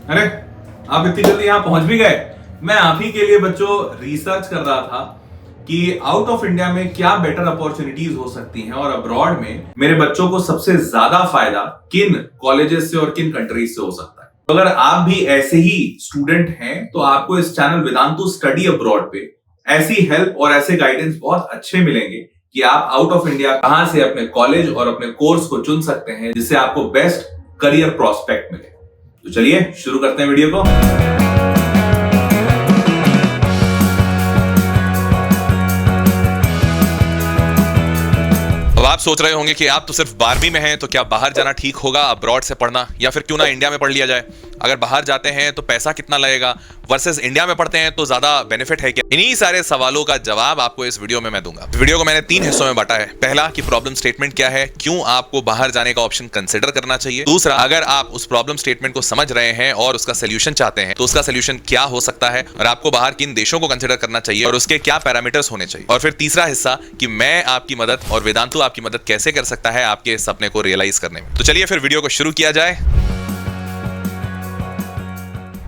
अरे, आप इतनी जल्दी यहाँ पहुंच भी गए। मैं आप ही के लिए बच्चों रिसर्च कर रहा था कि आउट ऑफ इंडिया में क्या बेटर अपॉर्चुनिटीज हो सकती हैं और अब्रॉड में मेरे बच्चों को सबसे ज्यादा फायदा किन कॉलेजेस से और किन कंट्रीज से हो सकता है। तो अगर आप भी ऐसे ही स्टूडेंट हैं तो आपको इस चैनल वेदांतु स्टडी अब्रॉड पे ऐसी हेल्प और ऐसे गाइडेंस बहुत अच्छे मिलेंगे कि आप आउट ऑफ इंडिया कहां से अपने कॉलेज और अपने कोर्स को चुन सकते हैं जिससे आपको बेस्ट करियर प्रोस्पेक्ट मिले। तो चलिए शुरू करते हैं वीडियो को। अब आप सोच रहे होंगे कि आप तो सिर्फ 12वीं में हैं, तो क्या बाहर जाना ठीक होगा अब्रॉड से पढ़ना, या फिर क्यों ना इंडिया में पढ़ लिया जाए। अगर बाहर जाते हैं तो पैसा कितना लगेगा वर्सेस इंडिया में पढ़ते हैं तो ज्यादा बेनिफिट है क्या। इन्हीं सारे सवालों का जवाब आपको इस वीडियो में मैं दूंगा। वीडियो को मैंने 3 हिस्सों में बांटा है। पहला कि प्रॉब्लम स्टेटमेंट क्या है, क्यों आपको बाहर जाने का ऑप्शन कंसिडर करना चाहिए। दूसरा, अगर आप उस प्रॉब्लम स्टेटमेंट को समझ रहे हैं और उसका सोल्यूशन चाहते हैं तो उसका सोल्यूशन क्या हो सकता है और आपको बाहर किन देशों को कंसिडर करना चाहिए और उसके क्या पैरामीटर्स होने चाहिए। और फिर तीसरा हिस्सा कि मैं आपकी मदद और वेदांतु आपकी मदद कैसे कर सकता है आपके सपने को रियलाइज करने में। तो चलिए फिर वीडियो को शुरू किया जाए।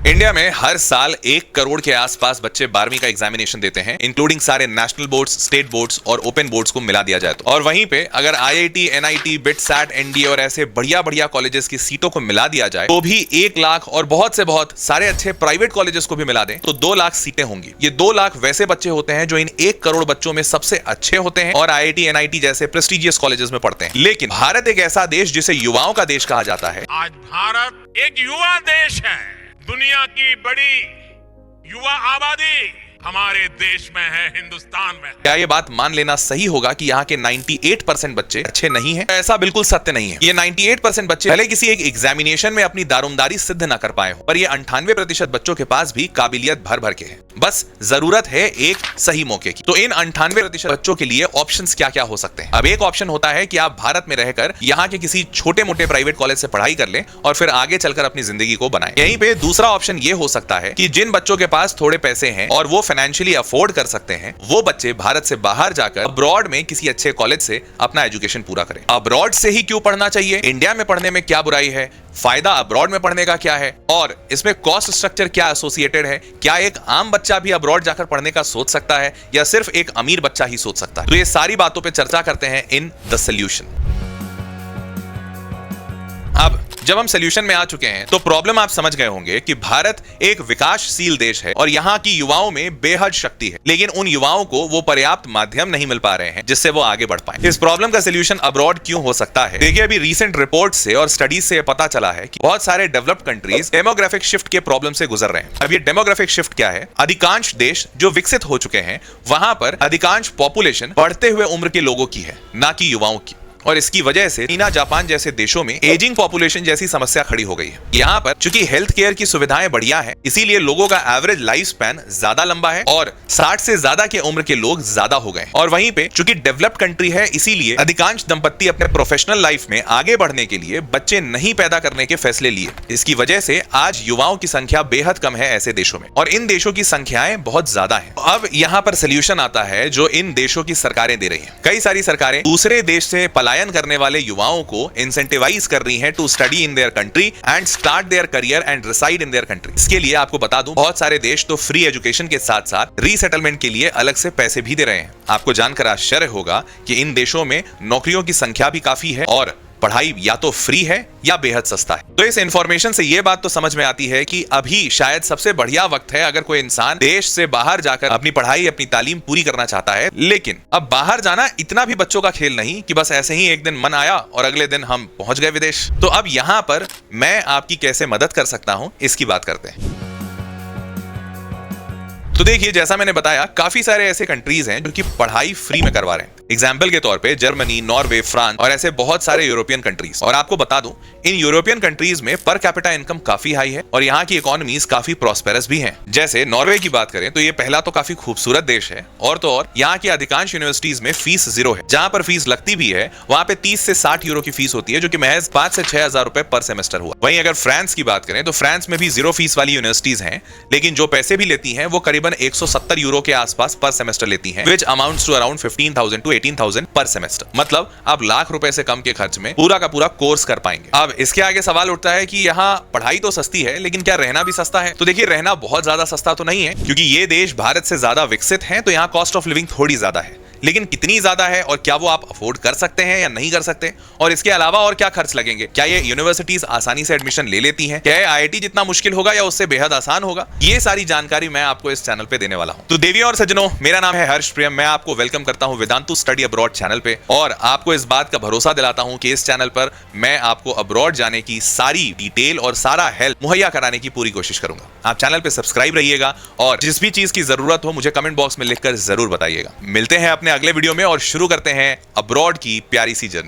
इंडिया में हर साल 1 करोड़ के आसपास बच्चे 12वीं का एग्जामिनेशन देते हैं, इंक्लूडिंग सारे नेशनल बोर्ड्स, स्टेट बोर्ड्स और ओपन बोर्ड्स को मिला दिया जाए तो। और वहीं पे अगर IIT, NIT, BITSAT, NDA और ऐसे बढ़िया बढ़िया कॉलेजेस की सीटों को मिला दिया जाए तो भी 1 लाख और बहुत से बहुत सारे अच्छे प्राइवेट कॉलेजेस को भी मिला दें तो 2 लाख सीटें होंगी। ये 2 लाख वैसे बच्चे होते हैं जो इन 1 करोड़ बच्चों में सबसे अच्छे होते हैं और आईआईटी, एनआईटी जैसे प्रेस्टिजियस कॉलेजेस में पढ़ते हैं। लेकिन भारत एक ऐसा देश जिसे युवाओं का देश कहा जाता है। आज भारत एक युवा देश है। दुनिया की बड़ी युवा आबादी हमारे देश में है, हिंदुस्तान में है। क्या ये बात मान लेना सही होगा कि यहाँ के 98% बच्चे अच्छे नहीं हैं? ऐसा बिल्कुल सत्य नहीं है। ये 98% बच्चे भले किसी एक एग्जामिनेशन में अपनी दारोमदारी सिद्ध ना कर पाए हो, पर ये 98% बच्चों के पास भी काबिलियत भर भर के है। बस जरूरत है एक सही मौके की। तो इन 98% बच्चों के लिए ऑप्शंस क्या क्या हो सकते हैं। अब एक ऑप्शन होता है कि आप भारत में रहकर यहाँ के किसी छोटे मोटे प्राइवेट कॉलेज से पढ़ाई कर लें और फिर आगे चलकर अपनी जिंदगी को बनाएं। यहीं पे दूसरा ऑप्शन ये हो सकता है कि जिन बच्चों के पास थोड़े पैसे हैं और वो फाइनेंशियली अफोर्ड कर सकते हैं, वो बच्चे भारत से बाहर जाकर अब्रॉड में किसी अच्छे कॉलेज से अपना एजुकेशन पूरा करें। अब्रॉड से ही क्यों पढ़ना चाहिए, इंडिया में पढ़ने में क्या बुराई है, फायदा अब्रॉड में पढ़ने का क्या है और इसमें कॉस्ट स्ट्रक्चर क्या एसोसिएटेड है। क्या एक आम बच्चा भी अब्रॉड जाकर पढ़ने का सोच सकता है या सिर्फ एक अमीर बच्चा ही सोच सकता है। तो ये सारी बातों पे चर्चा करते हैं इन द सॉल्यूशन। अब जब हम सॉल्यूशन में आ चुके हैं तो प्रॉब्लम आप समझ गए होंगे कि भारत एक विकासशील देश है और यहाँ की युवाओं में बेहद शक्ति है, लेकिन उन युवाओं को वो पर्याप्त माध्यम नहीं मिल पा रहे हैं जिससे वो आगे बढ़ पाए। इस प्रॉब्लम का सॉल्यूशन अब्रॉड क्यों हो सकता है। देखिए, अभी रीसेंट रिपोर्ट से और स्टडीज से पता चला है कि बहुत सारे डेवलप्ड कंट्रीज डेमोग्राफिक शिफ्ट के प्रॉब्लम से गुजर रहे हैं। अब ये डेमोग्राफिक शिफ्ट क्या है। अधिकांश देश जो विकसित हो चुके हैं वहां पर अधिकांश पॉपुलेशन बढ़ते हुए उम्र के लोगों की है, ना कि युवाओं की। और इसकी वजह से चीन, जापान जैसे देशों में एजिंग पॉपुलेशन जैसी समस्या खड़ी हो गई है। यहाँ पर चूंकि हेल्थ केयर की सुविधाएं बढ़िया है, इसीलिए लोगों का एवरेज लाइफ स्पैन ज्यादा लंबा है और 60 से ज्यादा के उम्र के लोग ज्यादा हो गए। और वहीं पे चूंकि डेवलप्ड कंट्री है, इसीलिए अधिकांश दंपत्ति अपने प्रोफेशनल लाइफ में आगे बढ़ने के लिए बच्चे नहीं पैदा करने के फैसले लिए। इसकी वजह से आज युवाओं की संख्या बेहद कम है ऐसे देशों में, और इन देशों की संख्याएं बहुत ज्यादा है। अब यहाँ पर सोल्यूशन आता है जो इन देशों की सरकारें दे रही है। कई सारी सरकारें दूसरे देश से पलायन करने वाले युवाओं को इंसेंटिवाइज कर रही हैं to study in their country and start their career and reside in their country. इसके लिए आपको बता दूं, बहुत सारे देश तो फ्री एजुकेशन के साथ साथ रीसेटलमेंट के लिए अलग से पैसे भी दे रहे हैं। आपको जानकर आश्चर्य होगा कि इन देशों में नौकरियों की संख्या भी काफी है और पढ़ाई या तो फ्री है या बेहद सस्ता है। तो इस इंफॉर्मेशन से यह बात तो समझ में आती है कि अभी शायद सबसे बढ़िया वक्त है अगर कोई इंसान देश से बाहर जाकर अपनी पढ़ाई, अपनी तालीम पूरी करना चाहता है। लेकिन अब बाहर जाना इतना भी बच्चों का खेल नहीं कि बस ऐसे ही एक दिन मन आया और अगले दिन हम पहुंच गए विदेश। तो अब यहां पर मैं आपकी कैसे मदद कर सकता हूं, इसकी बात करते हैं। तो देखिए, जैसा मैंने बताया, काफी सारे ऐसे कंट्रीज हैं जो कि पढ़ाई फ्री में करवा रहे हैं। एग्जाम्पल के तौर पे जर्मनी, नॉर्वे, फ्रांस और ऐसे बहुत सारे यूरोपियन कंट्रीज। और आपको बता दूं, इन यूरोपियन कंट्रीज में पर कैपिटा इनकम काफी हाई है और यहाँ की इकोनॉमीज काफी प्रॉस्पेरस भी हैं। जैसे नॉर्वे की बात करें तो ये पहला तो काफी खूबसूरत देश है, और तो और यहाँ की अधिकांश यूनिवर्सिटीज में फीस 0 है। जहां पर फीस लगती भी है वहां पे 30 से 60 यूरो की फीस होती है, जो कि महज 5 से 6 हजार रुपए पर सेमेस्टर हुआ। वहीं अगर फ्रांस की बात करें तो फ्रांस में भी 0 फीस वाली यूनिवर्सिटीज हैं, लेकिन जो पैसे भी लेती हैं वो करीबन तकरीबन 170 यूरो के आसपास पर सेमेस्टर लेती हैं, which amounts to around 15,000 to 18,000 पर सेमेस्टर। मतलब आप लाख रुपए से कम के खर्च में पूरा का पूरा कोर्स कर पाएंगे। अब इसके आगे सवाल उठता है कि यहाँ पढ़ाई तो सस्ती है, लेकिन क्या रहना भी सस्ता है? तो देखिए, रहना बहुत ज्यादा सस्ता तो नहीं है, क्योंकि ये देश भारत से ज्यादा विकसित है, तो यहाँ कॉस्ट ऑफ लिविंग थोड़ी ज्यादा है। लेकिन कितनी ज्यादा है और क्या वो आप अफोर्ड कर सकते हैं या नहीं कर सकते, और इसके अलावा और क्या खर्च लगेंगे? क्या ये यूनिवर्सिटीज आसानी से एडमिशन ले लेती हैं? क्या ये आईआईटी जितना मुश्किल होगा या उससे बेहद आसान होगा? ये सारी जानकारी मैं आपको इस चैनल पे देने वाला हूं। तो देवियों और सज्जनों, मेरा नाम है हर्ष प्रियम। मैं आपको वेलकम करता हूं वेदांतु स्टडी अब्रॉड चैनल पे, और आपको इस बात का भरोसा दिलाता हूं कि इस चैनल पर मैं आपको अब्रॉड जाने की सारी डिटेल और सारा हेल्प मुहैया कराने की पूरी कोशिश करूंगा। आप चैनल पे सब्सक्राइब रहिएगा और जिस भी चीज की जरूरत हो मुझे कमेंट बॉक्स में लिखकर जरूर बताइएगा। मिलते हैं अपने अगले वीडियो में और शुरू करते हैं अब्रॉड की प्यारी सी जर्नी।